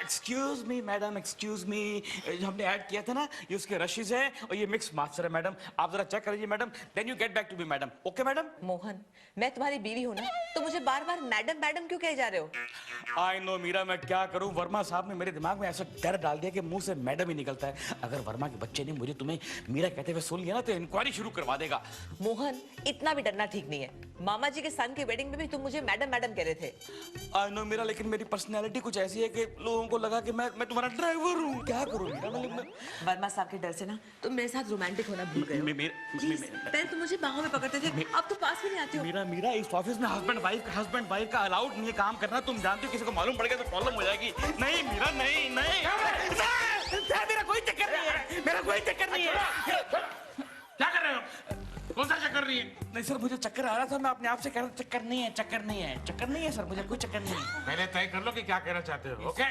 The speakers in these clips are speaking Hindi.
Excuse me madam, excuse me, हमने ऐड किया था ना, ये उसके रशीज है और ये मिक्स मास्टर है मैडम, आप जरा चेक कर लीजिए madam, then you get back to me madam. Okay madam? Mohan, मैं तुम्हारी बीवी हूँ ना, तो मुझे बार बार मैडम मैडम क्यों कहे जा रहे हो? आई नो मीरा, मैं क्या करूं, वर्मा साहब ने मेरे दिमाग में ऐसा डर डाल दिया कि मुंह से मैडम ही निकलता है। अगर वर्मा के बच्चे ने मुझे तुम्हें मीरा कहते हुए सुन लिया ना तो इंक्वायरी शुरू करवा देगा। मोहन, इतना भी डरना ठीक नहीं है। मामा जी के सन की वेडिंग में भी तुम मुझे मैडम मैडम कह रहे थे। आई नो मीरा, लेकिन मेरी पर्सनैलिटी कुछ ऐसी है कि लोगों को लगा कि मैं तुम्हारा ड्राइवर हूँ। क्या करूँ मीरा? वर्मा साहब के डर से ना तुम मेरे साथ रोमांटिक होना भूल गए हो। प्लीज, पहले तुम मुझे बाहों में पकड़ते थे, अब तो पास भी नहीं आते हो। मीरा, इस ऑफिस में हस्बैंड वाइफ का अलाउड नहीं है काम करना, तुम जानते हो, किसी को मालूम पड़ गया तो प्रॉब्लम हो जाएगी। नहीं मीरा, नहीं मेरा कोई चक्कर नहीं है, मेरा कोई चक्कर नहीं है। क्या कर रहे हो? कौन सा चक्कर नहीं है? नहीं सर, मुझे चक्कर आ रहा था, मैं अपने आप से कह रहा था चक्कर नहीं है सर, मुझे कोई चक्कर नहीं है। पहले तय कर लो कि क्या कहना चाहते हो। ओके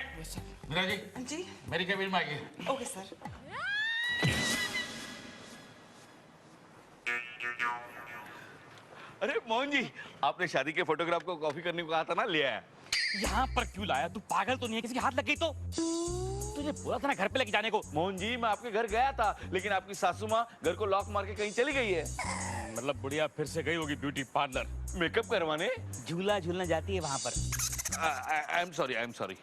मीरा जी, जी मेरी कैबिन में आइए। Okay sir. अरे मोहन जी, आपने शादी के फोटोग्राफ को कॉपी करने को कहा था ना, ले आया। यहाँ पर क्यों लाया? तू पागल तो नहीं है? किसी के हाथ लग गई तो? तुझे बोला था ना घर पे लेके जाने को। मोहन जी, मैं आपके घर गया था, लेकिन आपकी सासू माँ घर को लॉक मार के कहीं चली गई है। मतलब बुढ़िया फिर से गई होगी ब्यूटी पार्लर मेकअप करवाने। झूला झूलने जाती है वहां पर। आई एम सॉरी।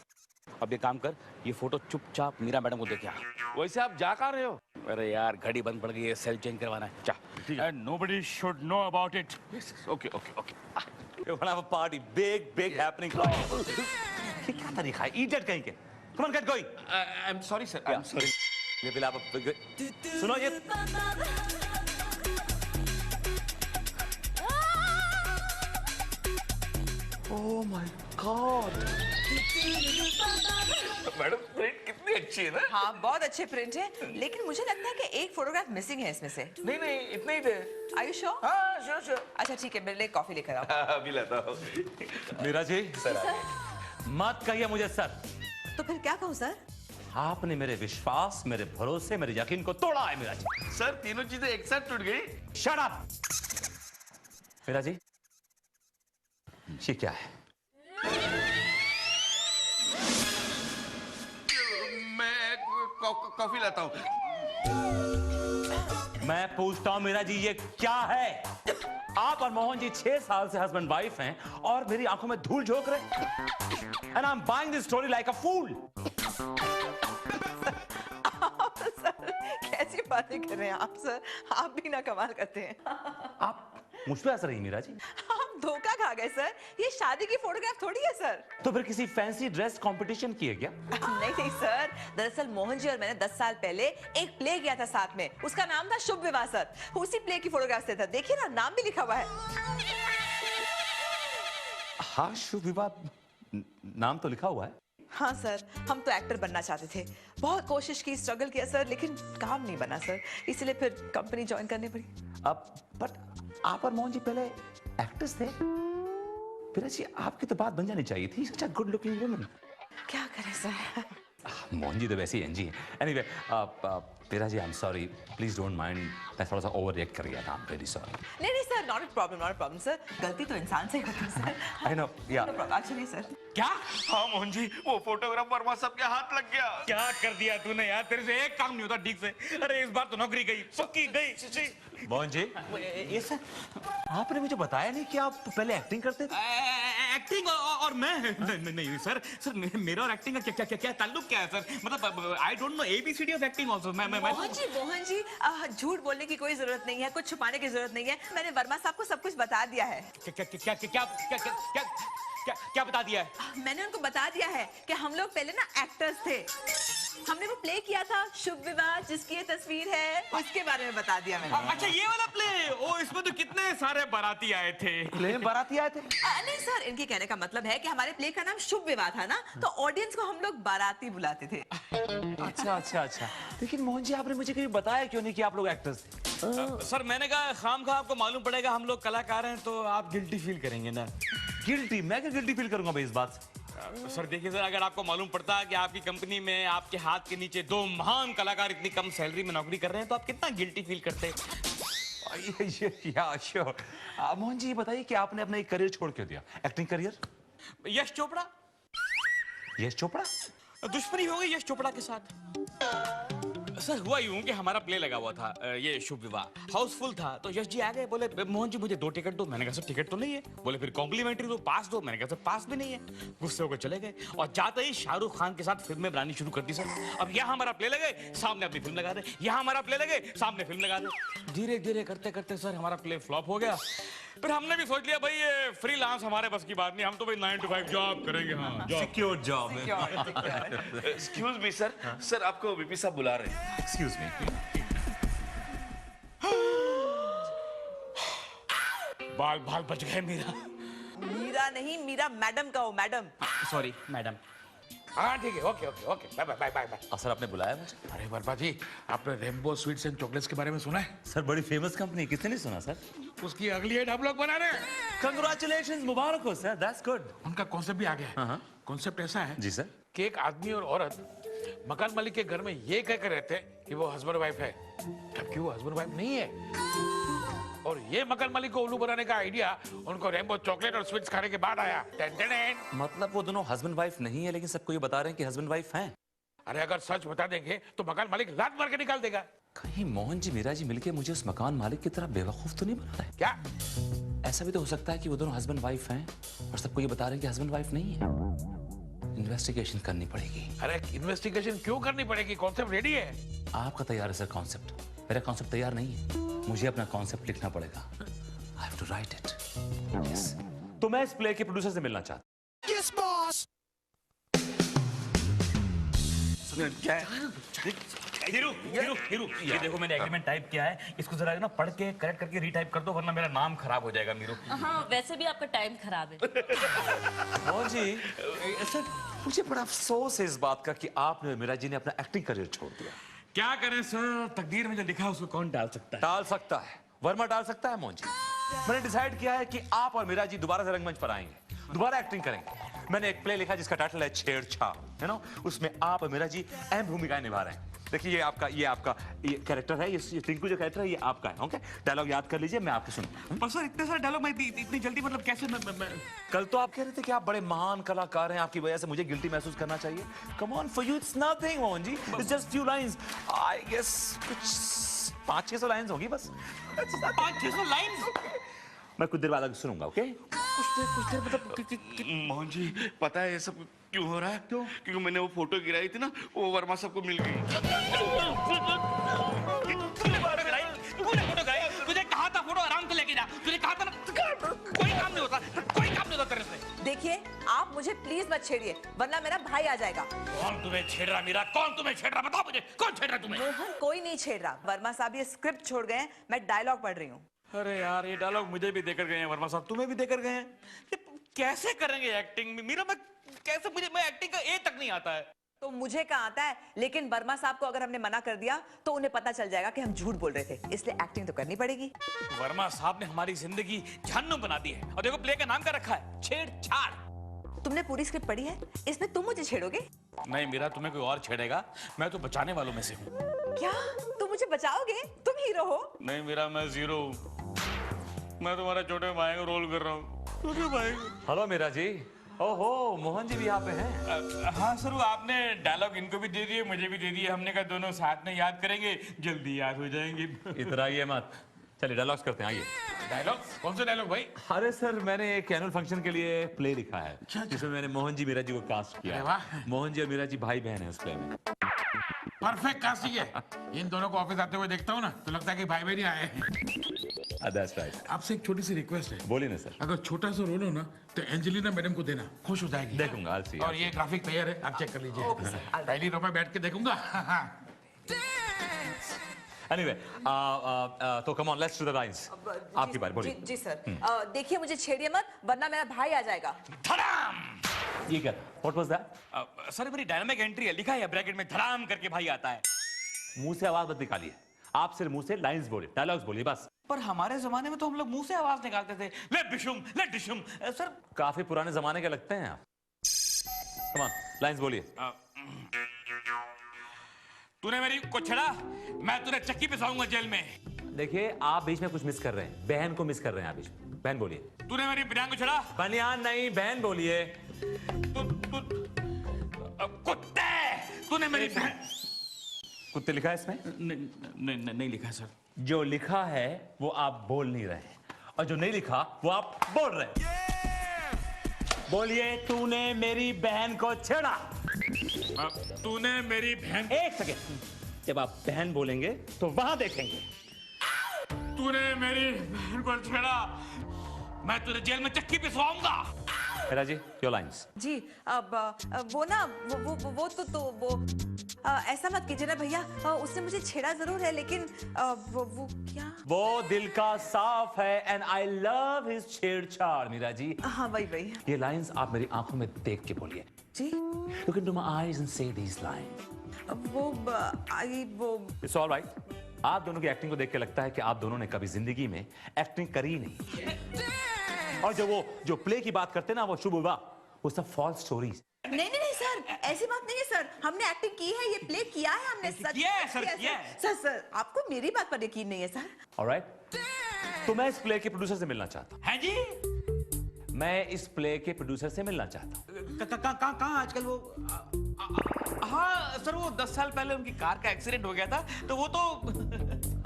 अब ये काम कर, ये फोटो चुपचाप मीरा मैडम को दे के आ। वैसे आप जा कहाँ रहे हो? अरे यार, घड़ी बंद पड़ गई है, सेल चेंज करवाना है। चा, nobody should know about it. Okay. We're gonna have a party, big happening. ये क्या तरीका है? Idiot कहीं के। Come on, get going. I am sorry sir, I am sorry. ये बिल आप सुनो ये। Oh my God. Madam, print कितनी अच्छी है ना? हाँ, बहुत अच्छे प्रिंट है, लेकिन मुझे लगता है कि एक फोटोग्राफ मिसिंग है इसमें से। नहीं, इतने ही थे। Are you sure? हाँ, श्योर। अच्छा ठीक है, मेरे लिए कॉफी लेकर आओ। अभी लाता हूँ। मीरा जी, सर, मत कहिए मुझे सर। तो फिर क्या कहूँ सर? आपने मेरे विश्वास, मेरे भरोसे, मेरे यकीन को तोड़ा है मीरा जी। सर, तीनों चीजें एक साथ टूट गई। Shut up! मीरा जी, ये क्या है? मैं कॉफी लाता हूँ। मैं पूछता हूँ मीरा जी, ये क्या है? आप और मोहन जी 6 साल से हस्बैंड वाइफ हैं और मेरी आंखों में धूल झोंक रहे। And I'm buying this story like a fool. Sir, कैसी बातें कर रहे हैं आप सर? आप भी ना कमाल करते हैं। आप मुझ पे हंस रही हैं मीरा जी? आप धोखा खा गए सर, ये शादी की फोटोग्राफ थोड़ी है सर। तो फिर किसी फैंसी ड्रेस कंपटीशन की है क्या? नहीं सर, दरअसल मोहन जी और मैंने 10 साल पहले एक प्ले किया था साथ में, उसका नाम था शुभ विवाह सर। उसी प्ले की फोटोग्राफ से था, देखिए ना, नाम भी लिखा हुआ है। हाँ, शुभ विवाह नाम तो लिखा हुआ है। हाँ सर, हम तो एक्टर बनना चाहते थे, बहुत कोशिश की, स्ट्रगल किया सर, लेकिन काम नहीं बना सर, इसलिए फिर कंपनी ज्वाइन करनी पड़ी। अब बट आप और मोहन जी पहले एक्टर्स थे। फिर जी आपकी तो बात बन जानी चाहिए थी, सच अ गुड लुकिंग वुमन। क्या करें सर? मोहन जी तो वैसे ही एनजी हैं। एनीवे, पीरा जी, I am sorry, please don't mind, मैं थोड़ा सा ओवर रिएक्ट कर गया था, आई एम वेरी सॉरी। नहीं sir, not a problem sir, गलती तो इंसान से ही होती है सर। आई नो, या चलिए सर। क्या? हाँ मोहन जी, वो फोटोग्राफ वर्मा साहब के हाथ लग गया। क्या कर दिया तूने यार? तेरे से एक काम नहीं होता ठीक से। अरे इस बार तो नौकरी गई, पक्की गई। मोहन जी, ये सर, आपने मुझे बताया नहीं कि आप पहले एक्टिंग करते थे? एक्टिंग और मैं? नहीं सर, मेरा और एक्टिंग का क्या ताल्लुक क्या है सर? मतलब I don't know ABCD of acting also. Mohan ji, झूठ बोलने की कोई जरूरत नहीं है, कुछ छुपाने की जरूरत नहीं है, मैंने वर्मा साहब को सब कुछ बता दिया है। क्या बता दिया है? मैंने उनको बता दिया है कि हम लोग पहले ना एक्टर्स थे, हमने वो प्ले किया था शुभ विवाह, जिसकी ये तस्वीर है, उसके बारे में बता दिया मैंने। अच्छा, ये वाला प्ले? ओ, इसमें तो कितने सारे बाराती आए थे। प्ले में बाराती आए थे? नहीं सर, इनके कहने का मतलब है कि हमारे प्ले का नाम शुभ विवाह था ना, तो ऑडियंस को हम लोग बाराती बुलाते थे। अच्छा। लेकिन मोहन जी, आपने मुझे कभी बताया क्यों नहीं कि आप लोग एक्टर्स थे? सर, मैंने कहा खामखा आपको मालूम पड़ेगा हम लोग कलाकार हैं तो आप गिल्टी फील करेंगे ना। गिल्टी? मैं क्या गिल्टी फील करूंगा भाई इस बात से? सर देखिए सर, अगर आपको मालूम पड़ता है कि आपकी कंपनी में आपके हाथ के नीचे 2 महान कलाकार इतनी कम सैलरी में नौकरी कर रहे हैं तो आप कितना गिल्टी फील करते? श्योर। मोहन जी, ये बताइए कि आपने अपना एक करियर छोड़ क्यों दिया, एक्टिंग करियर? यश चोपड़ा? यश चोपड़ा? दुश्मनी हो गई यश चोपड़ा के साथ। सर हुआ यूं कि हमारा प्ले लगा हुआ था, ये शुभ विवाह हाउसफुल था, तो यश जी आ गए, बोले मोहन जी मुझे 2 टिकट दो। मैंने कहा सर टिकट तो नहीं है। बोले फिर कॉम्प्लीमेंट्री दो, पास दो। मैंने कहा सर पास भी नहीं है। गुस्से होकर चले गए और जाते ही शाहरुख खान के साथ फिल्में बनानी शुरू कर दी सर। अब यहाँ हमारा प्ले लगे, सामने अपनी फिल्म लगा दे, यहाँ हमारा प्ले लगे, सामने फिल्म लगा दे। धीरे धीरे करते करते सर हमारा प्ले फ्लॉप हो गया। फिर हमने भी सोच लिया भाई ये फ्रीलांस हमारे बस की बात नहीं, हम तो भाई 9 to 5 जॉब करेंगे। हाँ, सिक्योर जॉब है। एक्सक्यूज मी सर, सर आपको बीपी साहब बुला रहे हैं। Excuse me. बाल बाल बच गए मेरा। मीरा नहीं, मीरा मैडम का हो, मैडम। Sorry madam. हाँ ठीक है, okay okay okay, bye bye bye bye. Sir आपने बुलाया मुझे? अरे वर्मा जी, आपने रेनबो स्वीट्स एंड चॉकलेट्स के बारे में सुना है? सर बड़ी फेमस कंपनी, किसने नहीं सुना सर? उसकी अगली एड हम लोग बना रहे हैं। कंग्रेचुलेशंस, मुबारक हो सर, दैट्स गुड। उनका कॉन्सेप्ट भी आ गया है। कॉन्सेप्ट ऐसा है जी सर। कि एक आदमी और औरत मकान मालिक के घर में ये कहकर रहते हैं कि वो हस्बैंड वाइफ है, जबकि वो हस्बैंड वाइफ नहीं है। और ये मकान मालिक को उल्लू बनाने का आइडिया उनको रेनबो चॉकलेट और स्वीट्स खाने के बाद आया। Ten ten ten. मतलब वो दोनों हस्बैंड वाइफ नहीं है, लेकिन सबको ये बता रहे हैं कि हस्बैंड वाइफ हैं। अरे अगर सच बता देंगे तो मकान मालिक लात मार के निकाल देगा। कहीं मोहन जी मीरा जी मिलके मुझे उस मकान मालिक की तरह बेवकूफ तो नहीं बना रहे? क्या? ऐसा भी तो हो सकता है कि वो दोनों हस्बैंड वाइफ हैं और सबको ये बता रहे हैं कि हस्बैंड वाइफ नहीं है। इन्वेस्टिगेशन करनी पड़ेगी। अरे इन्वेस्टिगेशन क्यों करनी पड़ेगी? कॉन्सेप्ट रेडी है। आपका तैयार है सर कॉन्सेप्ट? मेरा कॉन्सेप्ट तैयार नहीं है, मुझे अपना कॉन्सेप्ट लिखना पड़ेगा। I have to write it. Yes. तो मैं इस प्ले के प्रोड्यूसर से मिलना चाहता हूं। Yes boss. क्या है? हीरू, हीरू, हीरू, ये देखो मैंने एग्रीमेंट टाइप किया है, इसको जरा ना पढ़ के करेक्ट करके रीटाइप कर दो, वरना मेरा नाम खराब हो जाएगा मीरू। हाँ वैसे भी आपका टाइम खराब है। मोहन जी, सर मुझे बड़ा अफसोस है इस बात का कि आपने और मीरा जी ने अपना एक्टिंग करियर छोड़ दिया। क्या करें सर, तकदीर में जो लिखा है उसको कौन डाल सकता है? टाल सकता है, वर्मा टाल सकता है मोहन जी। मैंने डिसाइड किया है कि आप और मीरा जी दोबारा से रंगमंच पर आएंगे, दोबारा एक्टिंग करेंगे। मैंने एक प्ले लिखा जिसका टाइटल है छेड़छाड़, है ना? उसमें आप और मीरा जी अहम भूमिकाएं निभा रहे हैं। देखिए ये आपका ये कैरेक्टर है, ये टिंकू जो कैरेक्टर है ये आपका है। ओके, डायलॉग याद कर लीजिए, मैं आपको सुनूंगा। पर सर इतने सारे डायलॉग मैं इतनी जल्दी मतलब कैसे मैं कल तो आप कह रहे थे कि आप बड़े महान कलाकार हैं, आपकी वजह से मुझे गिल्टी महसूस करना चाहिए। Come on, for you it's nothing Mohan ji, it's just few lines. I guess कुछ 500-600 लाइंस होगी बस। 500-600 लाइंस? मैं कुछ देर बाद आगे सुनूंगा। ओके, कुछ देर मतलब मोहन जी पता है ये सब क्यों हो रहा है? क्यों? क्योंकि मैंने वो फोटो गिराई थी ना, वो वर्मा साहब को मिल गई। तूने फोटो गिराई? तुझे कहा था फोटो आराम से लेके जा, तुझे कहा था ना कोई काम नहीं होता, कोई काम नहीं होता तेरे से। देखिए आप मुझे प्लीज मत छेड़िए, वरना मेरा भाई आ जाएगा। कौन तुम्हें छेड़ रहा मीरा? कौन तुम्हें छेड़ रहा? बताओ मुझे, कौन छेड़ रहा तुम्हें? मोहन कोई नहीं छेड़ रहा, वर्मा साहब ये स्क्रिप्ट छोड़ गए हैं, मैं डायलॉग पढ़ रही हूँ। अरे यार ये डायलॉग मुझे भी देकर गए हैं वर्मा साहब, तुम्हें भी देकर गए हैं। ये कैसे करेंगे एक्टिंग में मीरा? मैं कैसे, मैं एक्टिंग का ए तक नहीं आता है। तो मुझे कहाँ आता है, लेकिन वर्मा साहब को अगर हमने मना कर दिया तो उन्हें पता चल जाएगा कि हम झूठ बोल रहे थे, इसलिए एक्टिंग तो करनी पड़ेगी। वर्मा साहब ने हमारी जिंदगी जहन्नुम बना दी है, और देखो प्ले का नाम क्या रखा है, छेड़छाड़। तुमने पूरी स्क्रिप्ट पढ़ी है, इसमें तुम मुझे छेड़ोगे? नहीं मीरा, तुम्हें कोई और छेड़ेगा, मैं तो बचाने वालों में से हूँ। क्या तुम मुझे बचाओगे? तुम हीरो हो। नहीं मीरा, मैं जीरो हूँ। मैं तुम्हारा छोटे भाई को रोल कर रहा हूँ। छोटे भाई को। हेलो मीरा जी। ओहो, मोहन जी भी यहाँ पे हैं। हाँ सर, वो आपने डायलॉग इनको भी दे दिए, मुझे भी दे दिए। हमने कहा दोनों साथ में याद करेंगे, जल्दी याद हो जाएंगे। इतना ये मत, चलिए डायलॉग्स करते हैं, आइए। डायलॉग? कौन सा डायलॉग भाई? अरे सर, मैंने एक एनुअल फंक्शन के लिए प्ले लिखा है जिसमें मैंने मोहन जी मीरा जी को कास्ट किया अरे है। वाह। मोहन जी और मीरा जी भाई बहन है उस प्ले में। परफेक्ट कास्टिंग है। इन दोनों को ऑफिस आते हुए देखता हूँ ना तो लगता है कि भाई बहन ही आए हैं। That's right. आपसे एक छोटी सी रिक्वेस्ट है, बोलिए ना सर। अगर छोटा सा रोल हो ना तो एंजेलिना मैडम को देना, खुश हो जाएगी। देखूंगा, I'll see, और ये ग्राफिक तैयार है, आप चेक कर लीजिए। पहली रो में बैठ के देखूंगा। Anyway, तो come on, let's do the lines. आपकी बारी, बोलिए। जी सर। देखिए मुझे छेड़िए मत, वरना मेरा भाई आ जाएगा। धड़ाम। ये क्या? What was that? सर मेरी डायनामिक एंट्री है, लिखा है ब्रैकेट में धड़ाम करके भाई आता है। मुंह से आवाज मत निकालिए, आप सिर्फ मुंह से लाइंस बोलिए, डायलॉग्स बोलिए बस। पर हमारे जमाने में तो हम लोग मुंह से आवाज निकालते थे, ले बिशुम, ले डिशुम। सर काफी पुराने जमाने के लगते हैं आप। Come on, लाइंस बोलिए। तूने मेरी को छेड़ा, मैं तुझे चक्की पे साऊंगा जेल में। देखिए आप बीच में कुछ मिस कर रहे हैं, बहन को मिस कर रहे हैं आप बीच में। बहन बोलिए। तूने मेरी बनियान को छेड़ा। बनियान नहीं, बहन बोलिए। कुत्ते तूने मेरी बहन कुत्ते लिखा है इसमें? नहीं लिखा है सर। जो लिखा है वो आप बोल नहीं रहे और जो नहीं लिखा वो आप बोल रहे हैं। बोलिए, तूने मेरी बहन को छेड़ा। तूने मेरी बहन, एक सेकेंड, जब आप बहन बोलेंगे तो वहां देखेंगे। तूने मेरी बहन को छेड़ा, मैं तुझे जेल में चक्की पिसवाऊंगा। Meera ji, your lines. जी अब वो ना वो तो ऐसा मत कीजिए ना भैया, उसने मुझे छेड़ा जरूर है लेकिन वो क्या। वो दिल का साफ है एंड आई लव हिज छेड़छाड़। मीरा जी, हाँ वही ये लाइंस आप मेरी आंखों में देख के बोलिए। जी। Look into my eyes and say these lines. वो It's all right. आप दोनों की एक्टिंग को देख के लगता है कि आप दोनों ने कभी जिंदगी में एक्टिंग करी नहीं। और जो प्ले की बात करते हैं ना, वो शुभ विवाह, वो सब फॉल्स स्टोरीज। नहीं सर, ऐसी बात नहीं है सर, हमने एक्टिंग की है, ये प्ले किया है हमने। सर किया है सर, किया है। सर आपको मेरी बात पर यकीन नहीं है सर। Alright? तो मैं इस प्ले के प्रोड्यूसर से मिलना चाहता हूँ। है जी? मैं इस प्ले के प्रोड्यूसर से मिलना चाहता हूँ। कहाँ आजकल वो? हाँ सर, वो 10 साल पहले उनकी कार का एक्सीडेंट हो गया था, तो वो तो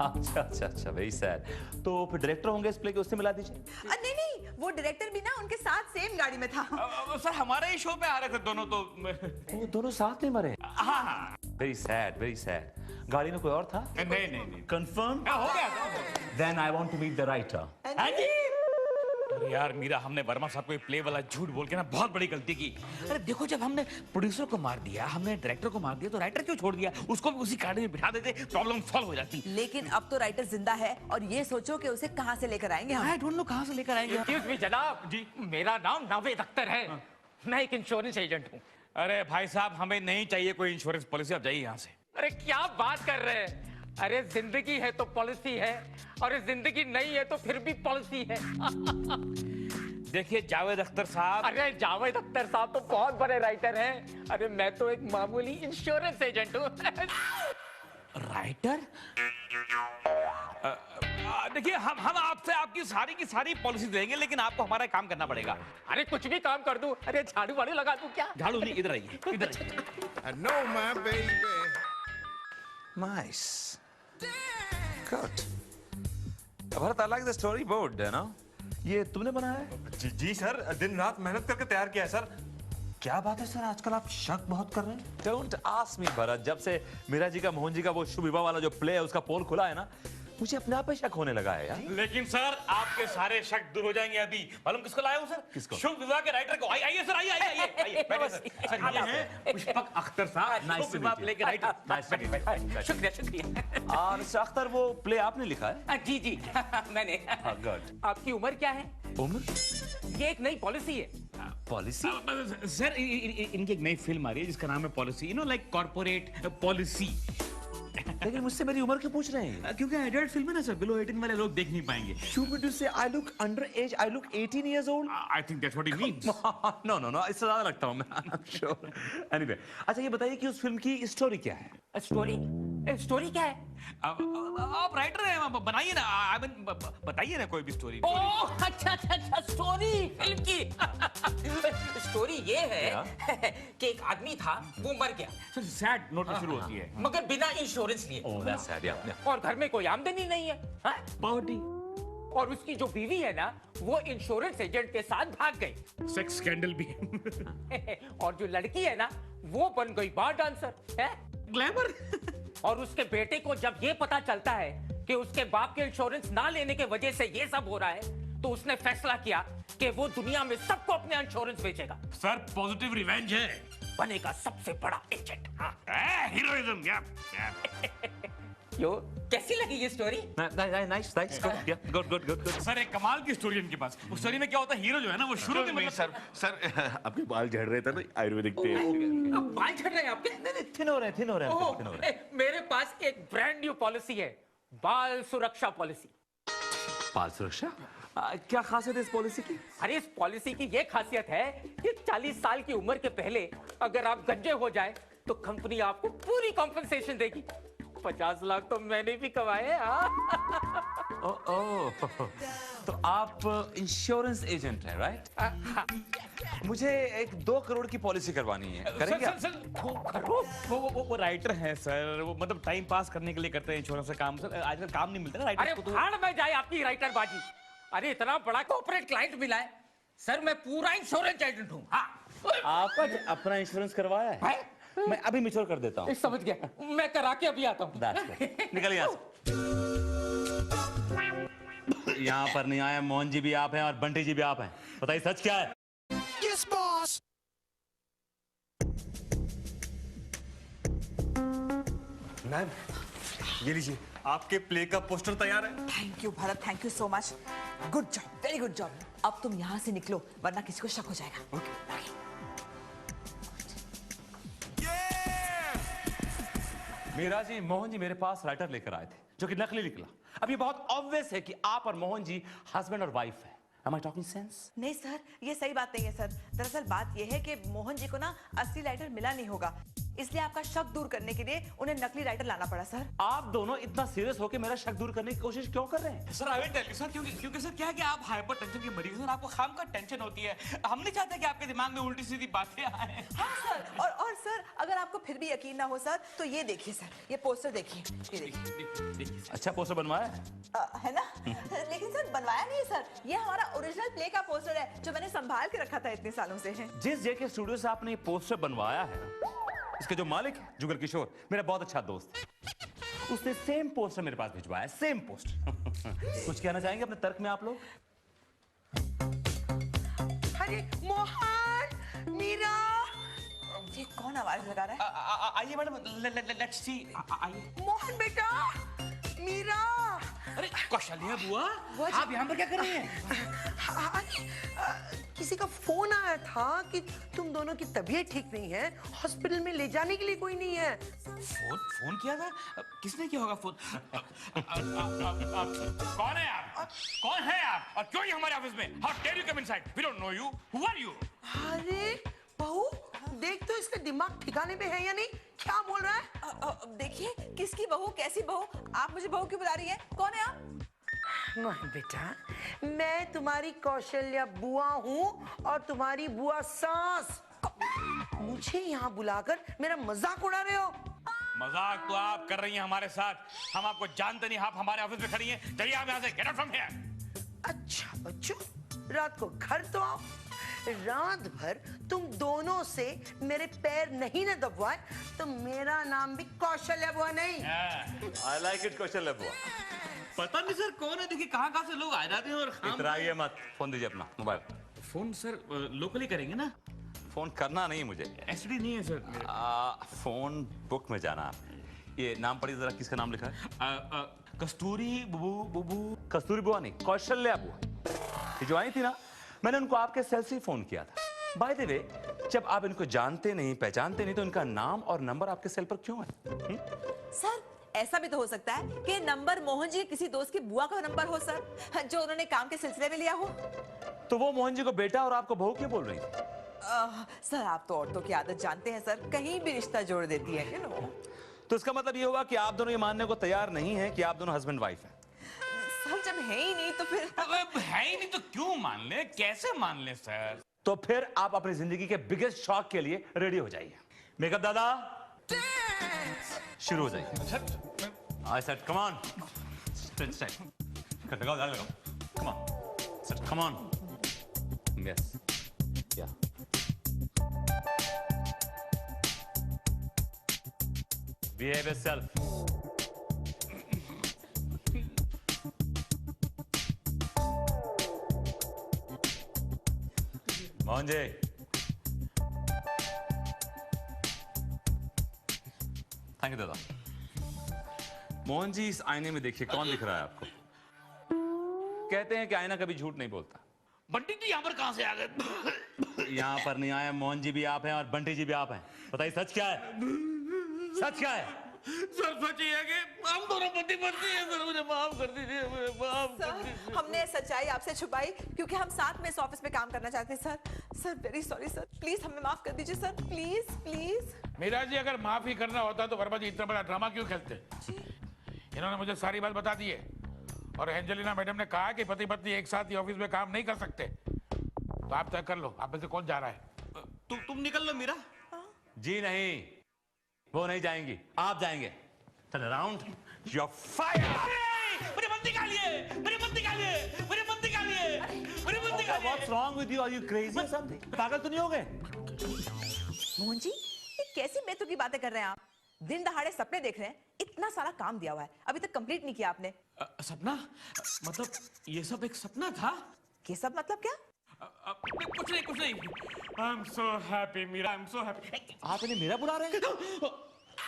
अच्छा, वेरी सैड। तो फिर डायरेक्टर होंगे इस प्ले के, उससे मिला दीजिए। नहीं, वो डायरेक्टर भी ना उनके साथ सेम गाड़ी में था। सर हमारे ही शो पे आ रहे थे दोनों तो। वो दोनों साथ में मरे। हाँ। Very sad. गाड़ी में कोई और था? नहीं। कंफर्म? हो गया। Then I want to meet the writer. है जी? अरे यार मीरा, हमने वर्मा साहब को प्ले वाला झूठ बोल के ना बहुत बड़ी गलती की। अरे देखो, जब हमने प्रोड्यूसर को मार दिया, हमने डायरेक्टर को मार दिया, तो राइटर क्यों छोड़ दिया? उसको भी उसी गाड़ी में बिठा देते, प्रॉब्लम सॉल्व हो जाती। लेकिन अब तो राइटर जिंदा है और ये सोचो कि उसे कहाँ से लेकर आएंगे हम। आई डोंट नो कहाँ से लेकर आएंगे। एक्सक्यूज मी जनाब जी, मेरा नाम नावेद अख्तर है। मैं एक इंश्योरेंस एजेंट हूँ। अरे भाई साहब, हमें नहीं चाहिए कोई इंश्योरेंस पॉलिसी, आप जाइए यहाँ से। अरे क्या बात कर रहे हैं? अरे जिंदगी है तो पॉलिसी है, और जिंदगी नहीं है तो फिर भी पॉलिसी है। देखिए जावेद अख्तर साहब। अरे जावेद अख्तर साहब तो बहुत बड़े राइटर हैं। अरे मैं तो एक मामूली इंश्योरेंस एजेंट हूँ। राइटर? देखिए, हम आपसे आपकी सारी की सारी पॉलिसी देंगे, लेकिन आपको हमारा काम करना पड़ेगा। अरे कुछ भी काम कर दूं। अरे झाड़ू वाड़ू लगा दूं क्या? झाड़ू नहीं, इधर आइए, इधर आइए। I know my baby. Nice. Good. Bharat, I like the storyboard, you know? ये तुमने बनाया है? जी सर, दिन रात मेहनत करके तैयार किया है सर। क्या बात है सर, आजकल आप शक बहुत कर रहे हैं। Don't ask me, Bharat. जब से मीरा जी का, मोहन जी का वो शुभ विवाह वाला जो प्ले है, उसका पोल खुला है ना, मुझे अपने आप पे शक होने लगा है यार। लेकिन सर, आपके सारे शक दूर हो जाएंगे अभी। मालूम किसको लाया हूं सर? किसको? शुभ विवाह के राइटर को। आइए सर, आइए बैठिए सर। सर ये हैं पुष्पक अख्तर साहब, शुभ विवाह प्ले के राइटर। शुक्रिया। और मिस्टर अख्तर, वो प्ले आपने लिखा है? जी मैंने। गुड। आपकी उम्र क्या है? उम्र? ये एक नई पॉलिसी है। पॉलिसी? सर इनकी एक नई फिल्म आ रही है जिसका नाम है पॉलिसी, लाइक कॉर्पोरेट पॉलिसी। लेकिन मुझसे मेरी उम्र क्यों पूछ रहे हैं? क्योंकि एडल्ट फिल्म है ना सर, बिलो 18 वाले लोग देख नहीं पाएंगे। Should we say I look underage? I look 18 years old? I think that's what he means. No, इससे ज्यादा लगता हूँ मैं। I'm sure. Anyway, अच्छा ये बताइए कि उस फिल्म की स्टोरी क्या है? स्टोरी क्या है? आप राइटर हैं, बनाइए ना। I mean, बताइए ना कोई भी स्टोरी। ओह अच्छा, स्टोरी फिल्म की। स्टोरी ये है कि एक आदमी था, वो मर गया। सर सैड नोट में शुरू होती है। मगर बिना इंश्योरेंस लिए। Oh, that's sad, yeah. और घर में कोई आमदनी नहीं है। हाँ? पार्टी। और उसकी जो बीवी है ना, वो इंश्योरेंस एजेंट के साथ भाग गई। सेक्स स्कैंडल भी। और जो लड़की है ना, वो बन गई बार डांसर है। ग्लैमर। और उसके बेटे को जब ये पता चलता है कि उसके बाप के इंश्योरेंस ना लेने के वजह से ये सब हो रहा है, तो उसने फैसला किया कि वो दुनिया में सबको अपने इंश्योरेंस बेचेगा। सर पॉजिटिव रिवेंज है। बनेगा सबसे बड़ा एजेंट। हीरोइज्म। यो, कैसी लगी ये स्टोरी? Nice. Good. सर एक कमाल की स्टोरी इनके पास। उस स्टोरी में क्या होता है, हीरो जो है ना, वो शुरू में नहीं सर आपके बाल झड़ रहे थे ना, आयुर्वेदिक तेल। अब बाल झड़ रहे हैं आपके? नहीं, थिन हो रहे हैं। मेरे पास एक ब्रांड न्यू पॉलिसी है, बाल सुरक्षा पॉलिसी। बाल सुरक्षा? क्या खासियत है इस पॉलिसी की? अरे इस पॉलिसी की ये खासियत है कि 40 साल की उम्र के पहले अगर आप गंजे हो जाए तो कंपनी आपको पूरी कॉम्पेंसेशन देगी। 50 लाख तो मैंने भी कमाए। ओह, तो आप इंश्योरेंस एजेंट हैं, राइट? मुझे एक 2 करोड़ की पॉलिसी करवानी है, करेंगे आप? वो राइटर हैं सर, वो मतलब टाइम पास करने के लिए करते हैं इंश्योरेंस का काम सर। आजकल काम नहीं मिलता ना अरे राइटर को तो। भाड़ में जाए आपकी राइटर बाजी। अरे इतना बड़ा कॉर्पोरेट क्लाइंट मिला है सर, मैं पूरा इंश्योरेंस एजेंट हूँ। हाँ आपने अपना इंश्योरेंस करवाया है? मैं अभी मिचोर कर देता हूँ। समझ गया, मैं करा के अभी आता हूँ। निकल यहाँ से। यहाँ पर नहीं आए, मोहन जी भी आप हैं और बंटी जी भी आप हैं। बताइए सच क्या है? Yes, boss. मैम, ये लीजिए, आपके प्ले का पोस्टर तैयार है। Thank you Bharat, thank you so much. Good job, very good job. अब तुम यहाँ से निकलो वरना किसी को शक हो जाएगा। मीरा जी, मोहन जी मेरे पास राइटर लेकर आए थे जो कि नकली निकला। अब ये बहुत ऑब्वियस है कि आप और मोहन जी हस्बैंड और वाइफ है। Am I talking sense? नहीं सर, ये सही बात नहीं है सर। दरअसल बात ये है कि मोहन जी को ना असली राइटर मिला नहीं होगा, इसलिए आपका शक दूर करने के लिए उन्हें नकली राइटर लाना पड़ा सर। आप दोनों इतना सीरियस होकर मेरा शक दूर करने की कोशिश क्यों कर रहे हैं? Sir I will tell you sir, क्योंकि सर क्या है कि आप हाइपर टेंशन के मरीज हैं और आपको खाम का टेंशन होती है। हम नहीं चाहते कि आपके दिमाग में उल्टी सीधी बातें आए। हाँ सर, और सर अगर आपको फिर भी यकीन ना हो सर तो ये देखिए सर, ये पोस्टर देखिए, ये देखिए। अच्छा पोस्टर बनवाया है? है ना? लेकिन सर बनवाया नहीं है सर, ये हमारा ओरिजिनल प्ले का पोस्टर है जो मैंने संभाल के रखा था इतने सालों से। जिस जेके स्टूडियो से आपने ये पोस्टर बनवाया है ना, इसके जो मालिक है जुगल किशोर, मेरा बहुत अच्छा दोस्त है, उसने सेम पोस्टर मेरे पास भिजवाया, सेम पोस्टर। कुछ कहना चाहेंगे अपने तर्क में आप लोग? अरे मोहन, मीरा, ये कौन आवाज लगा रहा है? आइए मैडम, लेट्स सी। आइए। मोहन बेटा, मीरा। अरे कौशल्या बुआ, आप यहाँ पर क्या कर रही हैं? किसी का फोन आया था कि तुम दोनों की तबीयत ठीक नहीं है, हॉस्पिटल में ले जाने के लिए कोई नहीं है। फोन किया था? किसने किया होगा फोन? कौन है आप? कौन है आप और क्यों ये हमारे ऑफिस में? How dare you come inside? We don't know you. Who are you? अरे बहू, देख तो इसका दिमाग ठिकाने पे है या नहीं? क्या बोल रहा है? देखिए किसकी बहू, कैसी बहू? आप मुझे बहू क्यों बुला रही हैं? कौन है आप? मोहन बेटा, मैं तुम्हारी कौशल्या बुआ हूँ और तुम्हारी बुआ सास। मुझे यहाँ बुलाकर मेरा मजाक उड़ा रहे हो? मजाक तो आप कर रही हैं हमारे साथ। हम आपको जानते नहीं, आप हमारे ऑफिस में खड़ी हैं। चलिए आप यहाँ से, गेट आउट फ्रॉम हियर। अच्छा बच्चों, रात को घर तो आओ। रात भर तुम दोनों से मेरे पैर नहीं न दबवाए तो मेरा नाम भी कौशल्या बुआ नहीं। I like it कौशल्या बुआ। पता नहीं सर कौन है, देखिए कहाँ कहाँ से लोग आ जाते हैं और इतराइए मत, फोन दीजिए अपना मोबाइल। फोन सर लोकली करेंगे ना? फोन करना नहीं मुझे, एसडी नहीं है सर। फोन बुक में जाना है। ये नाम पढ़िए जरा, किसका नाम लिखा है? कस्तूरी बुबू। कस्तूरी बुआ नहीं, कौशल्या बुआ। ये जो आई थी ना, मैंने उनको आपके सेल से फोन किया था। बाय द वे, जब आप इनको जानते नहीं पहचानते नहीं तो इनका नाम और नंबर आपके सेल पर क्यों है? सर ऐसा भी तो हो सकता है कि नंबर मोहन जी के किसी दोस्त की बुआ का नंबर हो सर, जो उन्होंने काम के सिलसिले में लिया हो। तो वो मोहन जी को बेटा और आपको बहू क्यों बोल रही थी? सर आप तो औरतों की आदत जानते हैं सर, कहीं भी रिश्ता जोड़ देती है, यू नो। तो इसका मतलब ये हुआ कि आप दोनों ये मानने को तैयार नहीं है कि आप दोनों हस्बैंड वाइफ हैं। सर जब है ही नहीं तो फिर है ही नहीं तो क्यों मान ले, कैसे मान ले सर? तो फिर आप अपनी जिंदगी के बिगेस्ट शॉक के लिए रेडी हो जाइए। मेकअप दादा शुरू हो जाइए। आई सेड कम ऑन, लगाओ लगाओ, come on set, come on, yes या behave yourself. Mohan ji, thank you दादा। मोहन जी, इस आईने में देखिए कौन दिख रहा है आपको? कहते हैं कि आईना कभी झूठ नहीं बोलता। बंटी जी यहाँ पर कहाँ से आ गए? यहाँ पर नहीं आए, मोहन जी भी आप हैं और बंटी जी भी आप हैं। बताइए सच क्या है? सच क्या है? सर सच ये है कि हम दोनों पति पत्नी हैं सर, मुझे माफ कर दीजिए, मुझे माफ कर दीजिए। सर हमने सच्चाई आपसे छुपाई क्योंकि हम साथ में इस ऑफिस में काम करना चाहते हैं sir. Sir very sorry sir, please हमें माफ कर दीजिए sir, please please. Meera ji, अगर माफी करना होता तो वर्मा जी इतना बड़ा ड्रामा क्यों खेलते? इन्होंने मुझे सारी बात बता दी है और एंजेलिना मैडम ने कहा कि पति पत्नी एक साथ ही ऑफिस में काम नहीं कर सकते। तो आप तय कर लो, आप में से कौन जा रहा है? तुम निकल लो मीरा। जी नहीं, वो नहीं जाएंगी, आप जाएंगे। Turn around, you are fire. मेरे मत निकालिए, मेरे मत निकालिए, मेरे मत निकालिए, मेरे मत निकालिए। What's wrong with you? Are you crazy or something? पागल तो नहीं हो गए? मोहन जी, ये कैसी मेथों की बातें कर रहे हैं आप? दिन दहाड़े सपने देख रहे हैं, इतना सारा काम दिया हुआ है, अभी तक कंप्लीट नहीं किया आपने। सपना? मतलब ये सब एक सपना था? ये सब मतलब क्या? कुछ नहीं, कुछ नहीं। I am so happy Meera, I am so happy. आप इन्हें मेरा बुला रहे हैं?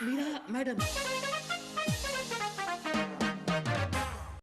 मीरा मैडम।